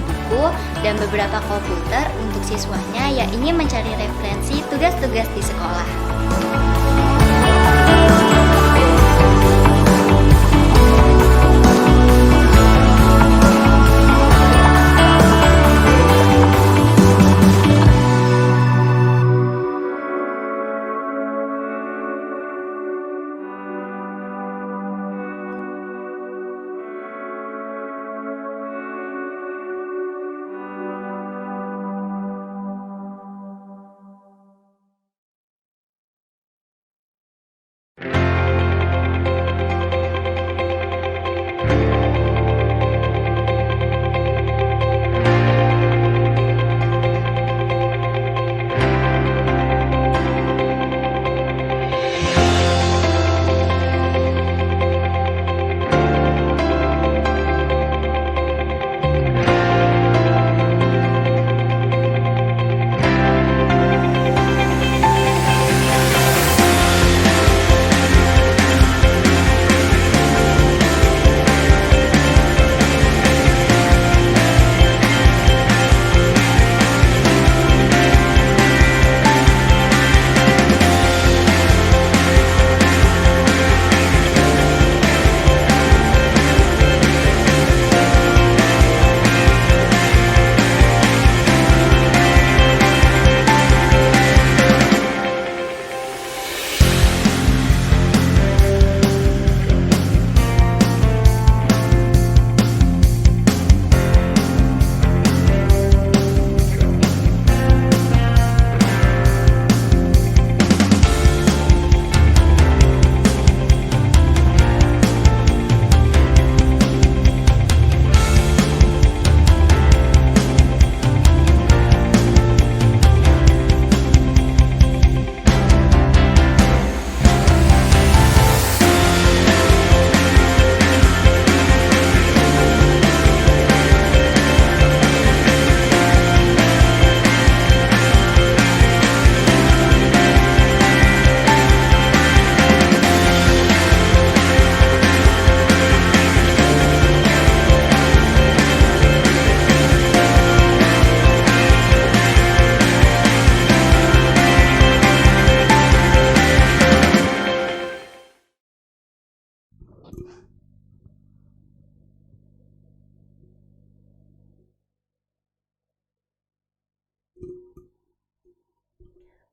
buku dan beberapa komputer untuk siswanya yang ingin mencari referensi tugas-tugas di sekolah.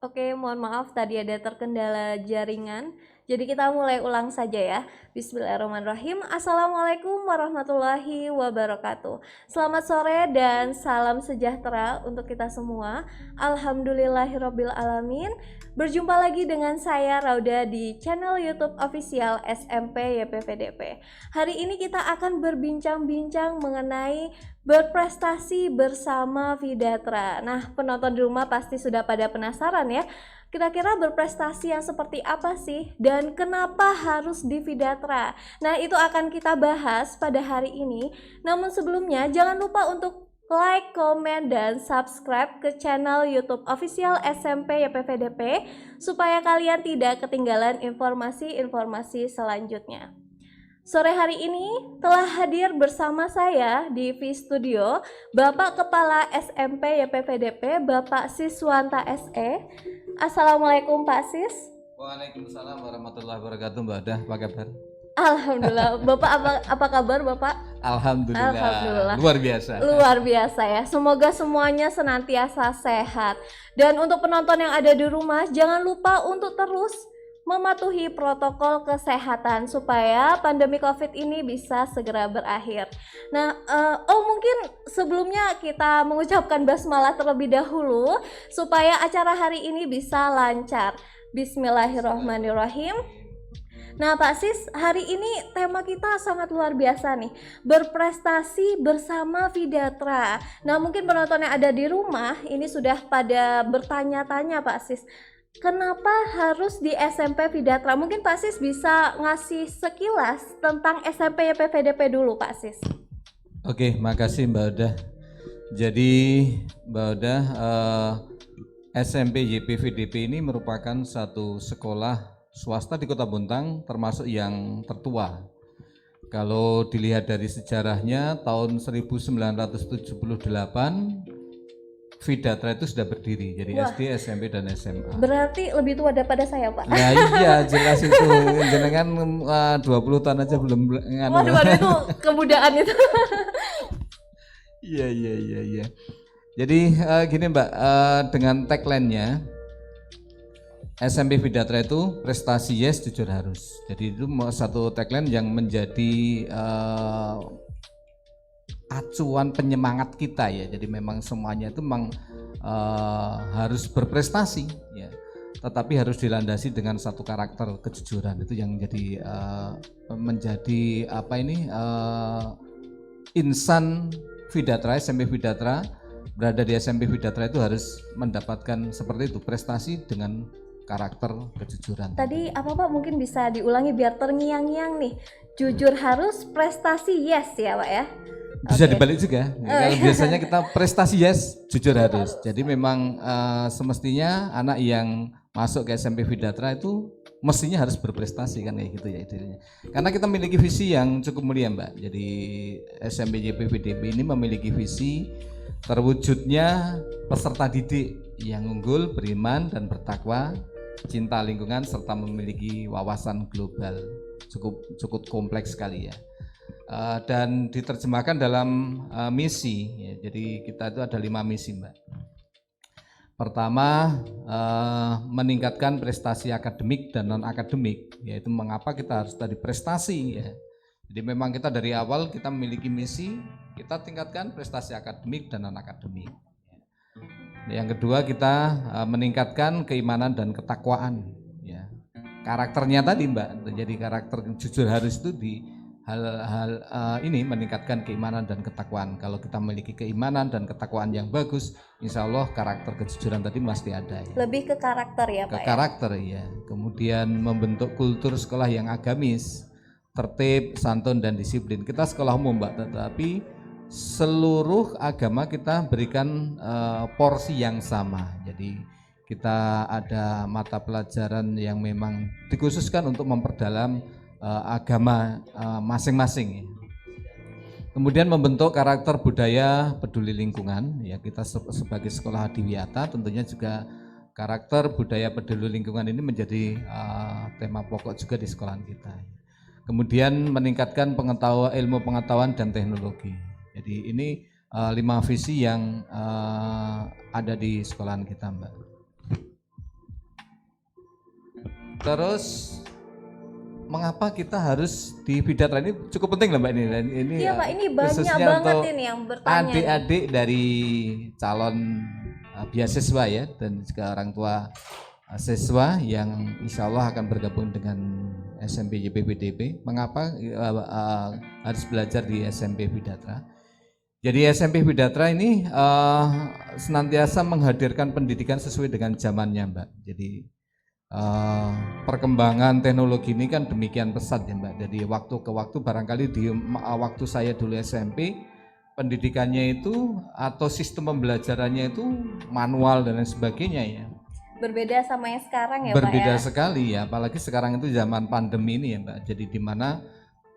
Oke, mohon maaf tadi ada terkendala jaringan. Jadi kita mulai ulang saja ya. Bismillahirrahmanirrahim. Assalamualaikum warahmatullahi wabarakatuh. Selamat sore dan salam sejahtera untuk kita semua. Alhamdulillahirabbil alamin. Berjumpa lagi dengan saya Rauda di channel YouTube official SMP YPVDP. Hari ini kita akan berbincang-bincang mengenai berprestasi bersama Vidatra. Nah, penonton di rumah pasti sudah pada penasaran ya. Kira-kira berprestasi yang seperti apa sih dan kenapa harus di Vidatra? Nah, itu akan kita bahas pada hari ini. Namun sebelumnya jangan lupa untuk like, komen, dan subscribe ke channel YouTube official SMP YPVDP supaya kalian tidak ketinggalan informasi-informasi selanjutnya. Sore hari ini telah hadir bersama saya di V Studio Bapak Kepala SMP YPVDP Bapak Siswanta SE. Assalamualaikum Pak Sis. Waalaikumsalam warahmatullahi wabarakatuh. Mbak Dah, apa kabar? Alhamdulillah. Bapak apa kabar Bapak? Alhamdulillah. Luar biasa. Luar biasa ya. Semoga semuanya senantiasa sehat. Dan untuk penonton yang ada di rumah, jangan lupa untuk terus mematuhi protokol kesehatan supaya pandemi COVID ini bisa segera berakhir. Nah, mungkin sebelumnya kita mengucapkan basmalah terlebih dahulu supaya acara hari ini bisa lancar. Bismillahirrahmanirrahim. Nah Pak Sis, hari ini tema kita sangat luar biasa nih, berprestasi bersama Vidatra. Nah mungkin penonton yang ada di rumah ini sudah pada bertanya-tanya Pak Sis, kenapa harus di SMP Vidatra? Mungkin Pak Sis bisa ngasih sekilas tentang SMP YPVDP dulu Pak Sis. Oke, makasih Mbak Odah. Jadi Mbak Odah, SMP YPVDP ini merupakan satu sekolah swasta di Kota Bontang termasuk yang tertua. Kalau dilihat dari sejarahnya tahun 1978 Vidatra itu sudah berdiri, jadi Wah. SD, SMP dan SMA. Berarti lebih tua daripada saya, Pak. Nah iya jelas itu, jenengan 20 tahun aja belum Waduh, itu kebudayaan itu. Iya. Jadi gini Mbak, dengan tagline-nya SMP Vidatra itu prestasi yes, jujur harus. Jadi itu satu tagline yang menjadi acuan penyemangat kita ya. Jadi memang semuanya itu memang harus berprestasi ya. Tetapi harus dilandasi dengan satu karakter kejujuran, itu yang jadi menjadi apa ini insan Vidatra, SMP Vidatra, berada di SMP Vidatra itu harus mendapatkan seperti itu, prestasi dengan karakter kejujuran. Tadi apa Pak, mungkin bisa diulangi biar terngiang-ngiang nih. Jujur harus, prestasi yes ya Pak ya. Bisa dibalik juga. Kalau biasanya kita prestasi yes, jujur harus. Jadi memang semestinya anak yang masuk ke SMP Vidatra itu mestinya harus berprestasi kan kayak gitu ya intinya. Karena kita memiliki visi yang cukup mulia Mbak. Jadi SMP JPVDB ini memiliki visi terwujudnya peserta didik yang unggul, beriman dan bertakwa, cinta lingkungan serta memiliki wawasan global. Cukup kompleks sekali ya. Dan diterjemahkan dalam misi ya. Jadi kita itu ada 5 misi Mbak. Pertama, meningkatkan prestasi akademik dan non akademik, yaitu mengapa kita harus tadi prestasi ya. Jadi memang kita dari awal kita memiliki misi, kita tingkatkan prestasi akademik dan non akademik. Yang kedua, kita meningkatkan keimanan dan ketakwaan ya. Karakternya tadi Mbak, jadi karakter jujur harus itu di hal-hal ini meningkatkan keimanan dan ketakwaan. Kalau kita memiliki keimanan dan ketakwaan yang bagus, insya Allah karakter kejujuran tadi pasti ada ya. Lebih ke karakter ya Pak. Ke karakter ya. Kemudian membentuk kultur sekolah yang agamis, tertib, santun dan disiplin. Kita sekolah umum Mbak, tetapi seluruh agama kita berikan porsi yang sama. Jadi kita ada mata pelajaran yang memang dikhususkan untuk memperdalam agama masing-masing. Kemudian membentuk karakter budaya peduli lingkungan ya, kita sebagai sekolah adiwiyata tentunya juga karakter budaya peduli lingkungan ini menjadi tema pokok juga di sekolah kita. Kemudian meningkatkan ilmu pengetahuan dan teknologi. Jadi ini 5 visi yang ada di sekolahan kita Mbak. Terus mengapa kita harus di Vidatra ini cukup penting lah Mbak ini. Iya Pak, ini banyak banget ini yang bertanya. Adik-adik dari calon beasiswa ya dan juga orang tua siswa yang insya Allah akan bergabung dengan SMP JPVDB. Mengapa harus belajar di SMP Vidatra? Jadi SMP Vidatra ini senantiasa menghadirkan pendidikan sesuai dengan zamannya Mbak. Jadi perkembangan teknologi ini kan demikian pesat ya Mbak. Jadi waktu ke waktu barangkali di waktu saya dulu SMP pendidikannya itu atau sistem pembelajarannya itu manual dan lain sebagainya ya. Berbeda sama yang sekarang ya Berbeda Pak ya. sekali ya, apalagi sekarang itu zaman pandemi ini ya Mbak. Jadi di mana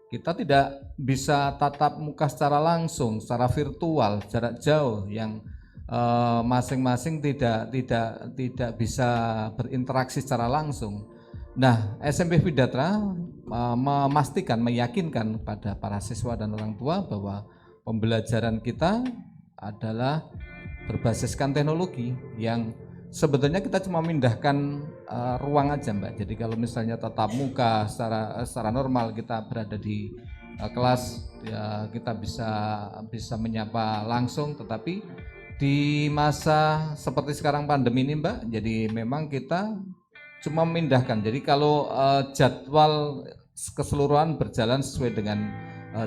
kita tidak bisa tatap muka secara langsung, secara virtual, jarak jauh yang masing-masing tidak bisa berinteraksi secara langsung. Nah, SMP Vidatra memastikan, meyakinkan pada para siswa dan orang tua bahwa pembelajaran kita adalah berbasiskan teknologi yang sebetulnya kita cuma memindahkan ruang aja Mbak. Jadi kalau misalnya tatap muka secara normal kita berada di kelas ya kita bisa menyapa langsung, tetapi di masa seperti sekarang pandemi ini Mbak, jadi memang kita cuma memindahkan. Jadi kalau jadwal keseluruhan berjalan sesuai dengan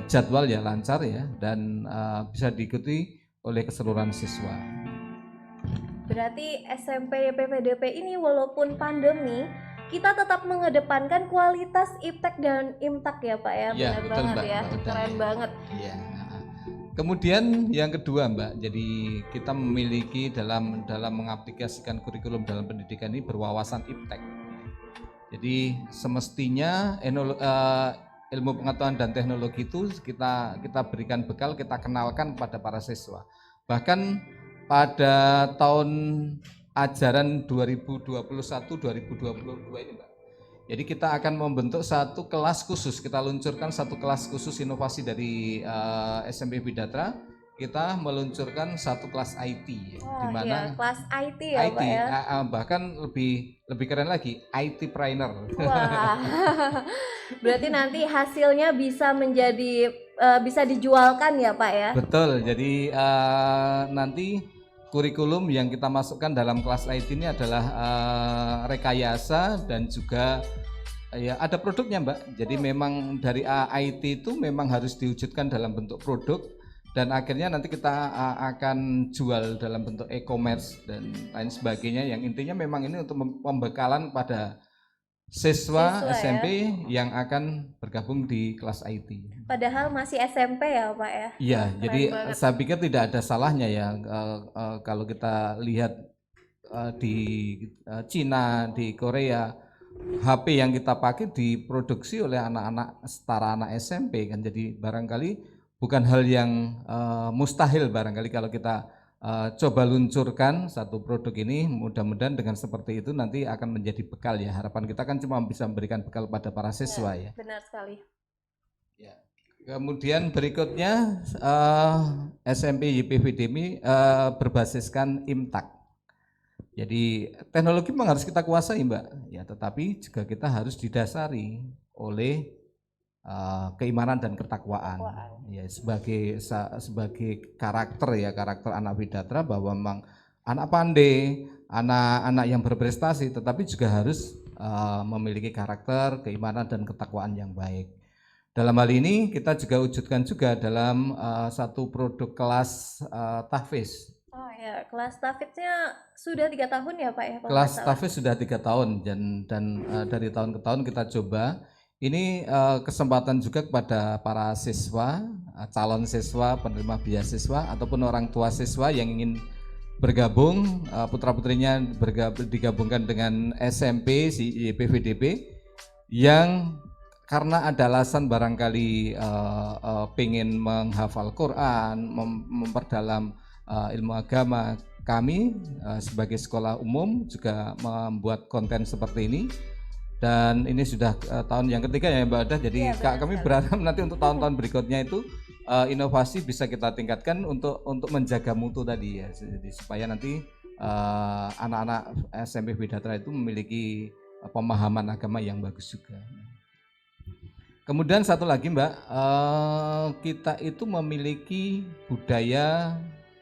jadwal ya lancar ya dan bisa diikuti oleh keseluruhan siswa. Berarti SMP JPVDB ini walaupun pandemi kita tetap mengedepankan kualitas IPTEK dan IMTAK ya Pak ya. Ya, benar betul, banget Mbak. ya. Betul, Keren ya. banget. Iya. Kemudian yang kedua Mbak, jadi kita memiliki dalam mengaplikasikan kurikulum dalam pendidikan ini berwawasan IPTEK. Jadi semestinya ilmu pengetahuan dan teknologi itu kita berikan bekal, kita kenalkan kepada para siswa. Bahkan pada tahun ajaran 2021-2022 ini Mbak. Jadi kita akan membentuk satu kelas khusus, kita luncurkan satu kelas khusus inovasi dari SMP Bidatra. Kita meluncurkan satu kelas IT ya, di mana kelas IT ya IT Pak ya. bahkan lebih keren lagi, IT trainer. Wah, berarti nanti hasilnya bisa menjadi bisa dijualkan ya Pak ya. Betul, jadi nanti kurikulum yang kita masukkan dalam kelas IT ini adalah rekayasa dan juga ya ada produknya Mbak. Jadi memang dari IT itu memang harus diwujudkan dalam bentuk produk dan akhirnya nanti kita akan jual dalam bentuk e-commerce dan lain sebagainya. Yang intinya memang ini untuk pembekalan pada siswa SMP yang akan bergabung di kelas IT. Padahal masih SMP ya Pak ya. Iya, Keren jadi banget. saya pikir tidak ada salahnya ya kalau kita lihat di Cina, di Korea, HP yang kita pakai diproduksi oleh anak-anak setara anak SMP kan. Jadi barangkali bukan hal yang mustahil barangkali kalau kita coba luncurkan satu produk ini, mudah-mudahan dengan seperti itu nanti akan menjadi bekal ya. Harapan kita kan cuma bisa memberikan bekal pada para siswa ya. Benar sekali. Ya. Kemudian berikutnya SMP YPVDMI berbasiskan IMTAK. Jadi teknologi memang harus kita kuasai Mbak, ya tetapi juga kita harus didasari oleh keimanan dan ketakwaan. Ya sebagai karakter ya, karakter anak Bidatra bahwa memang anak pandai, anak-anak yang berprestasi, tetapi juga harus memiliki karakter, keimanan dan ketakwaan yang baik. Dalam hal ini kita juga wujudkan juga dalam satu produk kelas tahfiz. Oh ya, kelas tahfidznya sudah 3 tahun ya Pak ya? Kelas tahfiz sudah 3 tahun dan dari tahun ke tahun kita coba. Ini kesempatan juga kepada para siswa, calon siswa, penerima beasiswa ataupun orang tua siswa yang ingin bergabung, putra-putrinya digabungkan dengan SMP YPVDB yang karena ada alasan barangkali pengen menghafal Quran, memperdalam ilmu agama, kami sebagai sekolah umum juga membuat konten seperti ini. Dan ini sudah tahun yang ketiga ya Mbak Ada, jadi kami berharap nanti untuk tahun-tahun berikutnya itu inovasi bisa kita tingkatkan untuk menjaga mutu tadi ya, jadi supaya nanti anak-anak SMP Bidatra itu memiliki pemahaman agama yang bagus juga. Kemudian satu lagi Mbak, kita itu memiliki budaya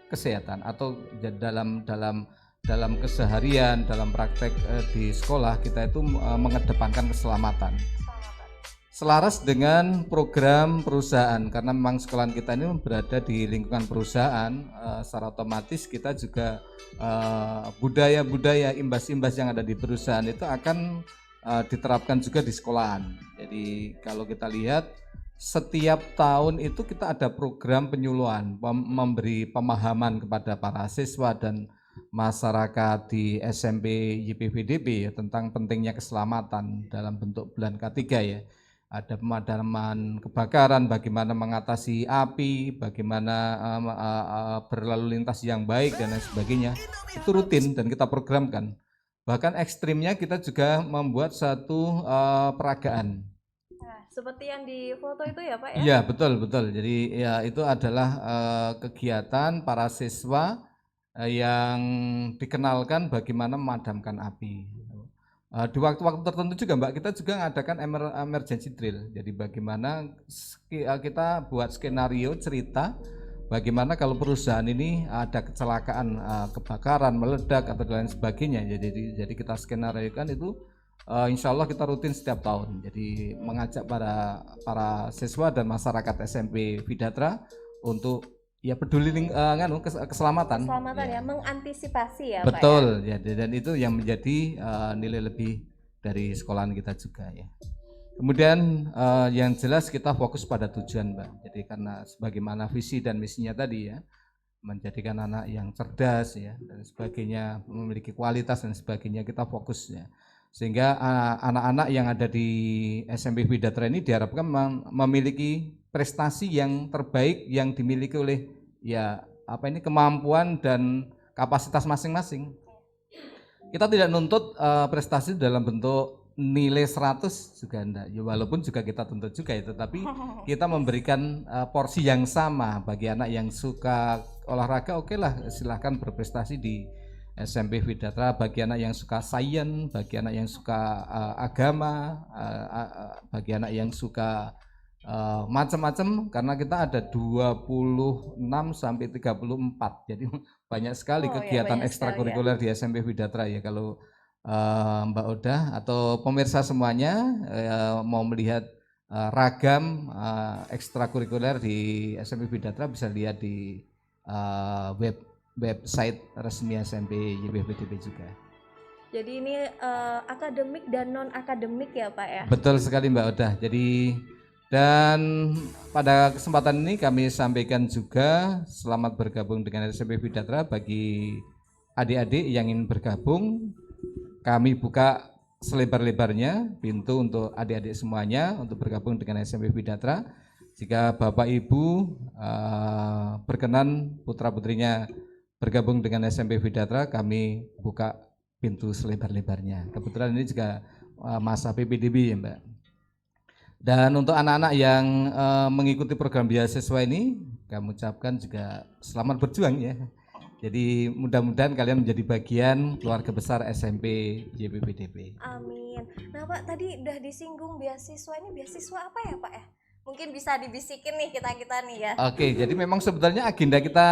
kesehatan atau dalam keseharian, dalam praktek di sekolah kita itu mengedepankan keselamatan. Selaras dengan program perusahaan, karena memang sekolah kita ini berada di lingkungan perusahaan, secara otomatis kita juga budaya-budaya imbas-imbas yang ada di perusahaan itu akan diterapkan juga di sekolahan. Jadi kalau kita lihat setiap tahun itu kita ada program penyuluhan, memberi pemahaman kepada para siswa dan masyarakat di SMP YPVDB ya, tentang pentingnya keselamatan dalam bentuk bulan K3 ya. Ada pemadaman kebakaran, bagaimana mengatasi api, bagaimana berlalu lintas yang baik dan lain sebagainya. Itu rutin dan kita programkan. Bahkan ekstrimnya kita juga membuat satu peragaan. Nah, seperti yang di foto itu ya Pak ya? Iya betul. Jadi ya itu adalah kegiatan para siswa yang dikenalkan bagaimana memadamkan api. Di waktu-waktu tertentu juga Mbak, kita juga mengadakan emergency drill. Jadi bagaimana kita buat skenario cerita bagaimana kalau perusahaan ini ada kecelakaan, kebakaran, meledak atau lain sebagainya. Jadi kita skenariokan itu, insya Allah kita rutin setiap tahun. Jadi mengajak para siswa dan masyarakat SMP Bidatra untuk ya peduli keselamatan ya, mengantisipasi ya betul Pak ya? Ya, dan itu yang menjadi nilai lebih dari sekolahan kita juga ya. Kemudian yang jelas kita fokus pada tujuan Mbak, jadi karena sebagaimana visi dan misinya tadi ya, menjadikan anak yang cerdas ya dan sebagainya, memiliki kualitas dan sebagainya, kita fokus ya. Sehingga anak-anak yang ada di SMP Bidatra ini diharapkan memiliki prestasi yang terbaik yang dimiliki oleh ya kemampuan dan kapasitas masing-masing. Kita tidak nuntut prestasi dalam bentuk nilai 100 juga enggak. Ya, walaupun juga kita tuntut juga itu, tapi kita memberikan porsi yang sama bagi anak yang suka olahraga. Oke lah, silahkan berprestasi di SMP Bidatra. Bagi anak yang suka sains, bagi anak yang suka agama, bagi anak yang suka macam-macam, karena kita ada 26 sampai 34. Jadi banyak sekali kegiatan ekstrakurikuler di SMP Bidatra ya. Kalau Mbak Oda atau pemirsa semuanya mau melihat ragam ekstrakurikuler di SMP Bidatra, bisa lihat di website resmi SMP YPBDB juga. Jadi ini akademik dan non akademik ya Pak ya? Betul sekali Mbak Oda. Jadi dan pada kesempatan ini kami sampaikan juga selamat bergabung dengan SMP Bidatra bagi adik-adik yang ingin bergabung. Kami buka selebar-lebarnya pintu untuk adik-adik semuanya untuk bergabung dengan SMP Bidatra. Jika Bapak Ibu berkenan putra-putrinya bergabung dengan SMP Bidatra, kami buka pintu selebar-lebarnya. Kebetulan ini juga masa PPDB ya Mbak. Dan untuk anak-anak yang mengikuti program beasiswa ini, kami ucapkan juga selamat berjuang ya. Jadi mudah-mudahan kalian menjadi bagian keluarga besar SMP YPBDB. Amin. Nah Pak, tadi udah disinggung beasiswa, ini beasiswa apa ya Pak ya? Mungkin bisa dibisikin nih kita nih ya. Oke, jadi memang sebenarnya agenda kita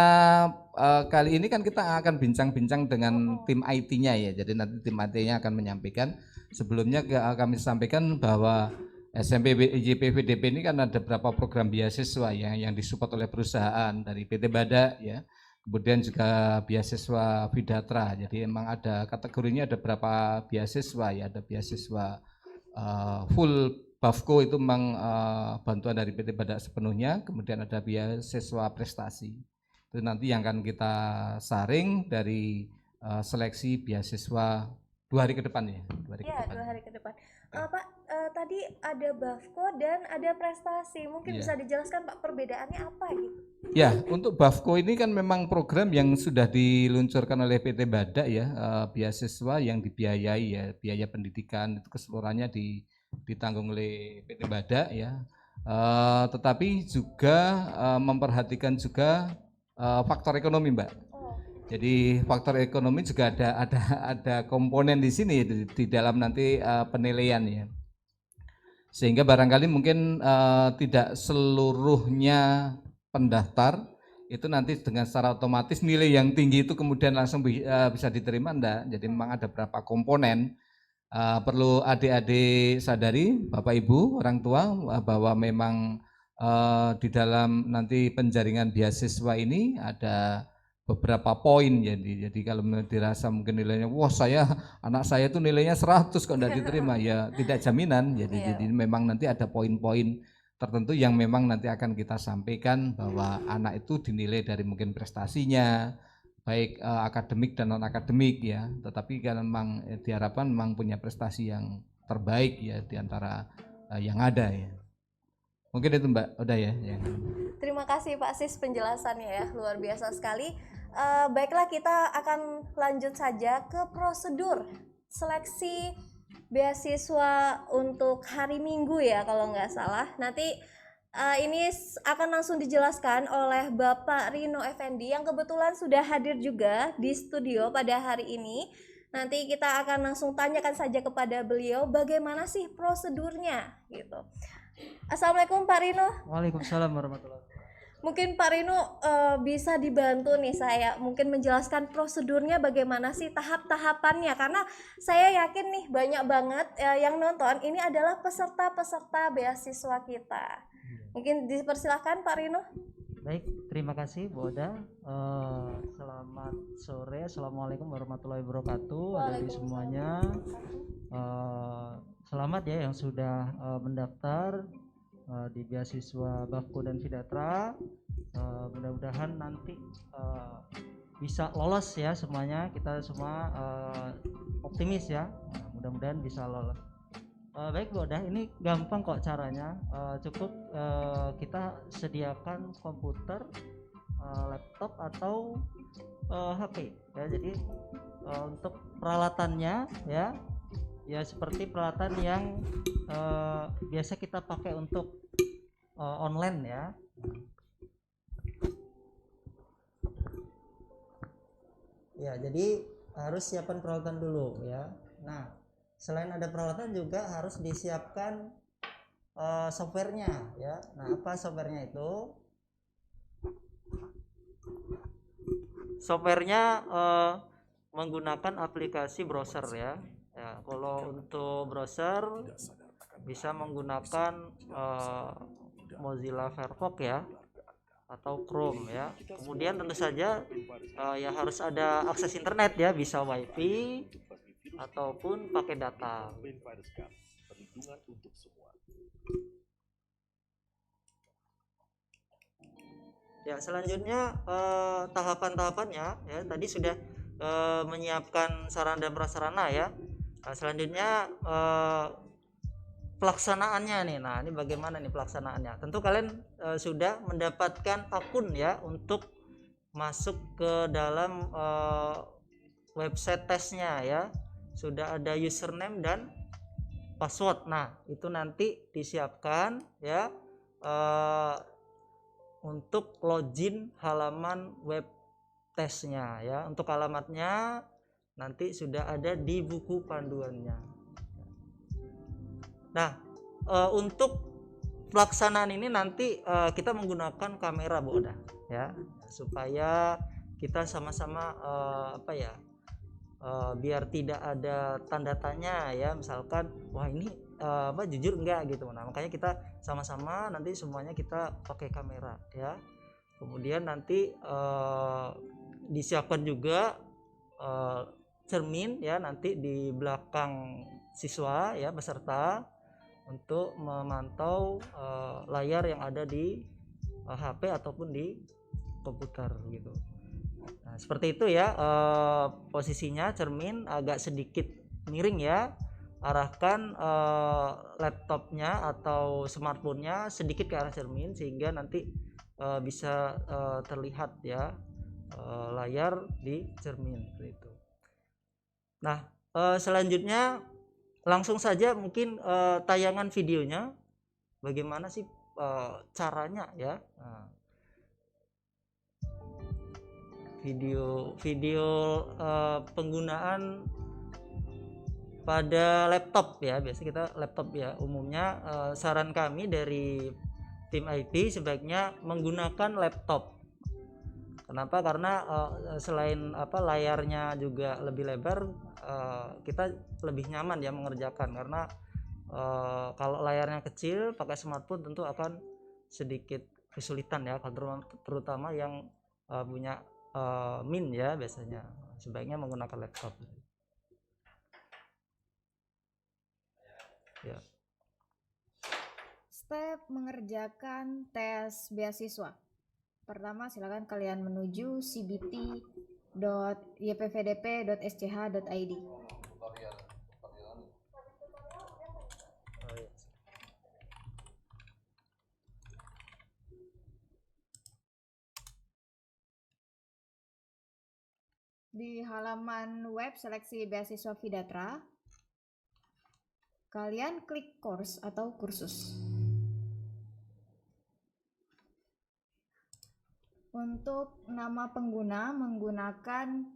kali ini kan kita akan bincang-bincang dengan tim IT-nya ya. Jadi nanti tim IT-nya akan menyampaikan. Sebelumnya kami sampaikan bahwa SMP YPBDB ini kan ada beberapa program beasiswa yang disupport oleh perusahaan dari PT Badak ya. Kemudian juga beasiswa Bidatra. Jadi emang ada kategorinya, ada berapa beasiswa ya. Ada beasiswa full BAFKO itu memang bantuan dari PT Badak sepenuhnya. Kemudian ada beasiswa prestasi. Itu nanti yang akan kita saring dari seleksi beasiswa 2 hari ke depan ya. 2 hari ke depan. 2 hari ke depan. Pak, tadi ada BAFKO dan ada prestasi. Mungkin bisa dijelaskan Pak perbedaannya apa gitu? Ya, untuk BAFKO ini kan memang program yang sudah diluncurkan oleh PT Badak ya, beasiswa yang dibiayai ya, biaya pendidikan itu keseluruhannya ditanggung oleh PT Badak ya. Tetapi juga memperhatikan juga faktor ekonomi, Mbak. Jadi faktor ekonomi juga ada komponen di sini di dalam nanti penilaian ya. Sehingga barangkali mungkin tidak seluruhnya pendaftar itu nanti dengan secara otomatis nilai yang tinggi itu kemudian langsung bisa diterima, enggak. Jadi memang ada beberapa komponen perlu adik-adik sadari, Bapak Ibu, orang tua, bahwa memang di dalam nanti penjaringan beasiswa ini ada beberapa poin. Jadi kalau dirasa mungkin nilainya wah anak saya itu nilainya 100 kok enggak diterima, ya tidak jaminan. Jadi memang nanti ada poin-poin tertentu yang memang nanti akan kita sampaikan bahwa anak itu dinilai dari mungkin prestasinya baik akademik dan non akademik ya, tetapi kalau memang diharapkan memang punya prestasi yang terbaik ya di antara yang ada ya. Mungkin itu Mbak Oda ya. Terima kasih Pak Sis penjelasannya ya, luar biasa sekali. Baiklah, kita akan lanjut saja ke prosedur seleksi beasiswa untuk hari Minggu ya kalau nggak salah. Nanti ini akan langsung dijelaskan oleh Bapak Rino Effendi yang kebetulan sudah hadir juga di studio pada hari ini. Nanti kita akan langsung tanyakan saja kepada beliau bagaimana sih prosedurnya gitu. Assalamualaikum Pak Rino. Waalaikumsalam warahmatullahi wabarakatuh. Mungkin Pak Rino bisa dibantu nih saya mungkin menjelaskan prosedurnya bagaimana sih tahap-tahapannya, karena saya yakin nih banyak banget yang nonton ini adalah peserta-peserta beasiswa kita. Mungkin dipersilahkan Pak Rino. Baik, terima kasih Bu Oda. Selamat sore, assalamualaikum warahmatullahi wabarakatuh. Adik-adik semuanya, selamat ya yang sudah mendaftar di beasiswa BAFKO dan Bidatra. Mudah-mudahan nanti bisa lolos ya semuanya. Kita semua optimis ya. mudah-mudahan bisa lolos. Baik Bu Odah, ini gampang kok caranya. Cukup kita sediakan komputer, laptop atau HP ya. Jadi untuk peralatannya ya seperti peralatan yang biasa kita pakai untuk online ya. Ya, jadi harus siapkan peralatan dulu ya. Nah, selain ada peralatan juga harus disiapkan softwarenya ya. Nah, apa softwarenya itu? Softwarenya menggunakan aplikasi browser ya. Ya, kalau untuk browser bisa menggunakan Mozilla Firefox ya atau Chrome ya. Kemudian tentu saja ya harus ada akses internet ya, bisa WiFi ataupun pakai data. Ya, selanjutnya tahapan-tahapannya ya, tadi sudah menyiapkan sarana dan prasarana ya. Nah, selanjutnya pelaksanaannya nih. Nah, ini bagaimana nih pelaksanaannya? Tentu kalian sudah mendapatkan akun ya untuk masuk ke dalam website tesnya ya. Sudah ada username dan password. Nah, itu nanti disiapkan ya untuk login halaman web tesnya ya. Untuk alamatnya nanti sudah ada di buku panduannya. Nah, untuk pelaksanaan ini nanti kita menggunakan kamera Bu Oda ya, supaya kita sama-sama biar tidak ada tanda tanya ya, misalkan wah ini jujur enggak gitu. Nah, makanya kita sama-sama nanti semuanya kita pakai kamera ya. Kemudian nanti disiapkan juga cermin ya, nanti di belakang siswa ya, peserta, untuk memantau layar yang ada di HP ataupun di komputer gitu. Nah, seperti itu ya posisinya, cermin agak sedikit miring ya. Arahkan laptopnya atau smartphone-nya sedikit ke arah cermin sehingga nanti bisa terlihat ya layar di cermin itu. Nah, selanjutnya langsung saja mungkin tayangan videonya bagaimana sih caranya ya. Nah, video penggunaan pada laptop ya, biasa kita laptop ya. Umumnya saran kami dari tim IT sebaiknya menggunakan laptop. Kenapa? Karena selain layarnya juga lebih lebar, kita lebih nyaman ya mengerjakan. Karena kalau layarnya kecil pakai smartphone tentu akan sedikit kesulitan ya, terutama yang punya min ya, biasanya sebaiknya menggunakan laptop ya. Step mengerjakan tes beasiswa. Pertama, silakan kalian menuju cbt.ypvdp.sch.id. Di halaman web seleksi beasiswa Vidatra, kalian klik course atau kursus. Untuk nama pengguna menggunakan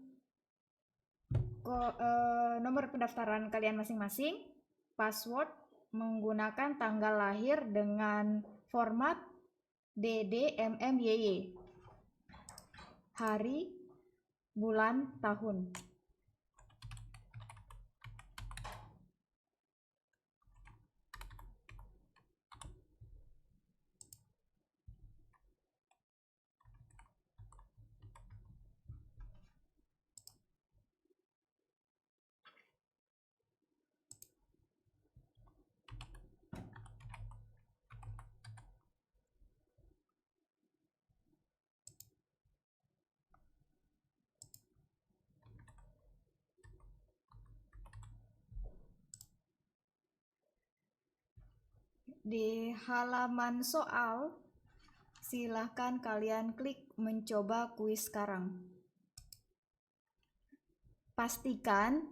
nomor pendaftaran kalian masing-masing, password menggunakan tanggal lahir dengan format DDMMYY, hari, bulan, tahun. Di halaman soal, silahkan kalian klik mencoba kuis sekarang. Pastikan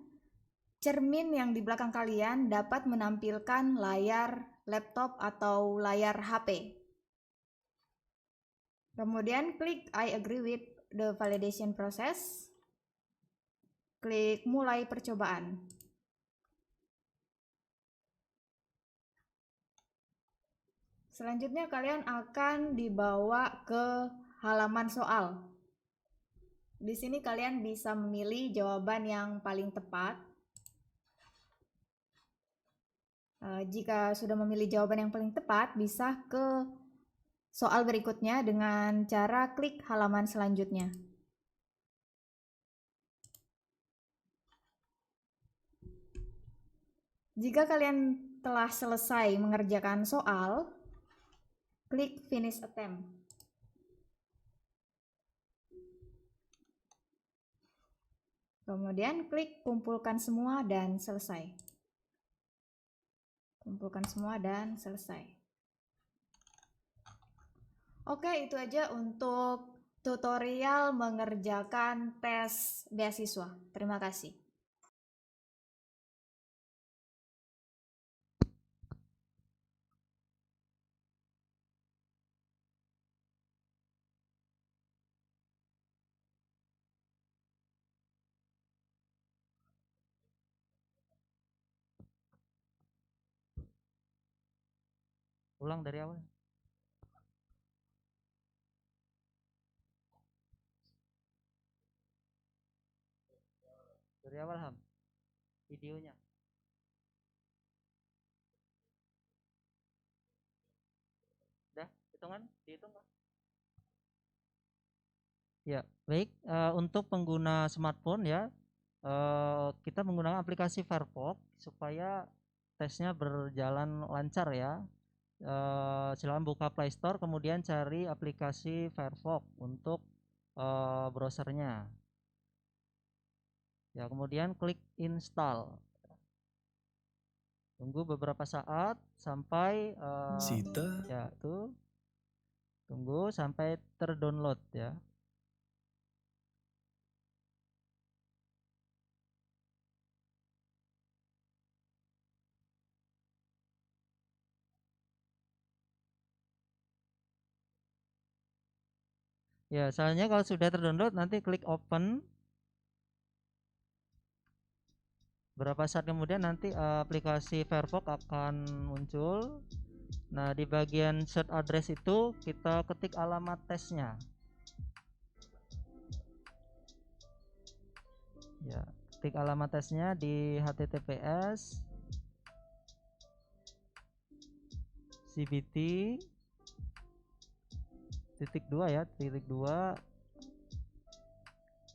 cermin yang di belakang kalian dapat menampilkan layar laptop atau layar HP. Kemudian klik I agree with the validation process. Klik mulai percobaan. Selanjutnya kalian akan dibawa ke halaman soal. Di sini kalian bisa memilih jawaban yang paling tepat. Jika sudah memilih jawaban yang paling tepat, bisa ke soal berikutnya dengan cara klik halaman selanjutnya. Jika kalian telah selesai mengerjakan soal, klik finish attempt. Kemudian klik kumpulkan semua dan selesai. Kumpulkan semua dan selesai. Oke, itu aja untuk tutorial mengerjakan tes beasiswa. Terima kasih. Ulang dari awal. Dari awal Ham. Videonya. Udah, hitungan? Dihitung Kak? Ya, baik. Untuk pengguna smartphone ya, kita menggunakan aplikasi Firefox supaya tesnya berjalan lancar ya. Silakan buka Play Store, kemudian cari aplikasi Firefox untuk browsernya. Ya, kemudian klik install. Tunggu beberapa saat sampai ya tuh. Tunggu sampai terdownload ya. Ya, selanjutnya kalau sudah terdownload nanti klik open. Berapa saat kemudian nanti aplikasi Firefox akan muncul. Nah, di bagian search address itu kita ketik alamat tesnya. Ya, ketik alamat tesnya di https cbt titik 2 ya, titik 2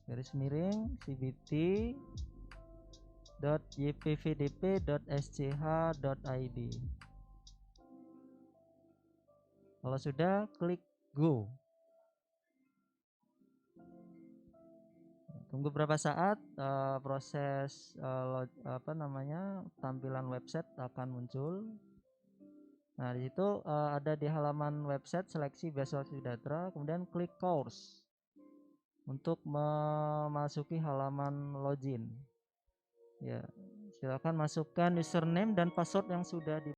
garis miring cbt.ypvdp.sch.id. Kalau sudah, klik go. Tunggu berapa saat proses tampilan website akan muncul. Nah, di situ ada di halaman website seleksi beasiswa Swihdatra, kemudian klik course untuk memasuki halaman login. Ya, silakan masukkan username dan password yang sudah di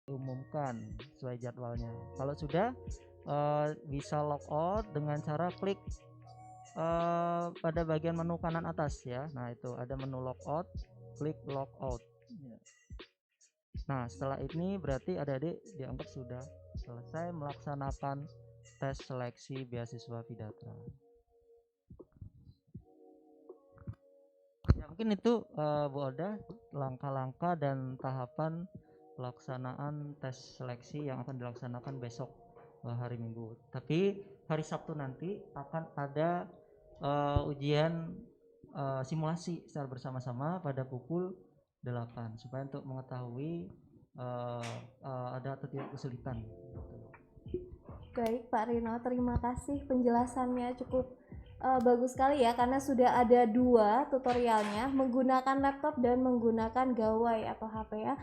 diumumkan sesuai jadwalnya. Kalau sudah bisa logout dengan cara klik pada bagian menu kanan atas ya. Nah itu ada menu logout, klik logout. Nah setelah ini berarti adik-adik dianggap sudah selesai melaksanakan tes seleksi beasiswa Vidatra. Ya mungkin itu Bu Oda langkah-langkah dan tahapan pelaksanaan tes seleksi yang akan dilaksanakan besok hari Minggu. Tapi hari Sabtu nanti akan ada ujian simulasi secara bersama-sama pada pukul 8 supaya untuk mengetahui ada atau tidak kesulitan. Baik Pak Rino, terima kasih penjelasannya cukup bagus sekali ya, karena sudah ada 2 tutorialnya, menggunakan laptop dan menggunakan gawai atau HP ya.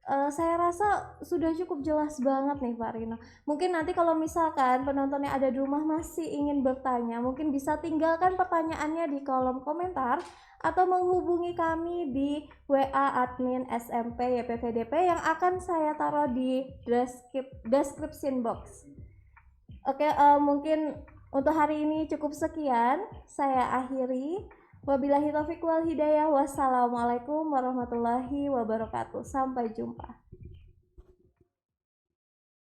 Saya rasa sudah cukup jelas banget nih Pak Rino. Mungkin nanti kalau misalkan penonton yang ada di rumah masih ingin bertanya, mungkin bisa tinggalkan pertanyaannya di kolom komentar atau menghubungi kami di WA admin SMP YPVDP yang akan saya taruh di description box. Oke, mungkin untuk hari ini cukup sekian. Saya akhiri. Wabillahi taufiq wal hidayah. Wassalamualaikum warahmatullahi wabarakatuh. Sampai jumpa.